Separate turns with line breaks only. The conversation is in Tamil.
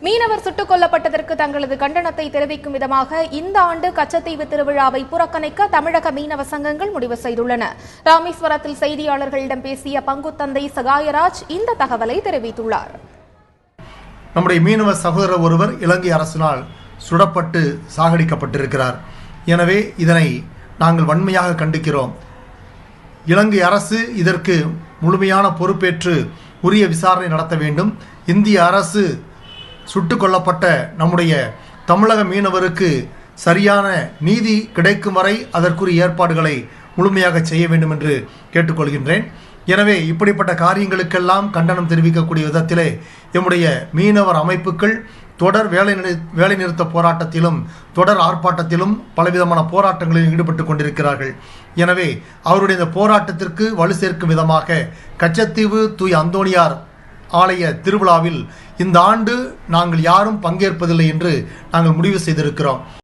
மீனவர் சுட்டுக் கொல்லப்பட்டதற்கு தங்களது கண்டனத்தை தெரிவிக்கும் விதமாக இந்த ஆண்டு கச்சத்தீவு திருவிழாவை புறக்கணிக்க தமிழக மீனவ சங்கங்கள் முடிவு செய்துள்ளன. ராமேஸ்வரத்தில் செய்தியாளர்களிடம் பேசிய பங்குத்தந்தை சகாயராஜ் இந்த தகவலை தெரிவித்துள்ளார்.
நம்முடைய மீனவ சகோதரர் ஒருவர் இலங்கை அரசினால் சுடப்பட்டு சாகடிக்கப்பட்டிருக்கிறார். எனவே இதனை நாங்கள் வன்மையாக கண்டிக்கிறோம். இலங்கை அரசு இதற்கு முழுமையான பொறுப்பேற்று உரிய விசாரணை நடத்த வேண்டும். இந்திய அரசு சுட்டுக் கொல்லப்பட்ட நம்முடைய தமிழக மீனவருக்கு சரியான நீதி கிடைக்கும் வரை அதற்குரிய ஏற்பாடுகளை முழுமையாக செய்ய வேண்டும் என்று கேட்டுக்கொள்கின்றேன். எனவே இப்படிப்பட்ட காரியங்களுக்கெல்லாம் கண்டனம் தெரிவிக்கக்கூடிய விதத்திலே எம்முடைய மீனவர் அமைப்புகள் தொடர் வேலை நிறுத்த போராட்டத்திலும் தொடர் ஆர்ப்பாட்டத்திலும் பலவிதமான போராட்டங்களில் ஈடுபட்டு கொண்டிருக்கிறார்கள். எனவே அவருடைய இந்த போராட்டத்திற்கு வலு சேர்க்கும் விதமாக கச்சத்தீவு தூய் அந்தோணியார் ஆலய திருவிழாவில் இந்த ஆண்டு நாங்கள் யாரும் பங்கேற்பதில்லை என்று நாங்கள் முடிவு செய்திருக்கிறோம்.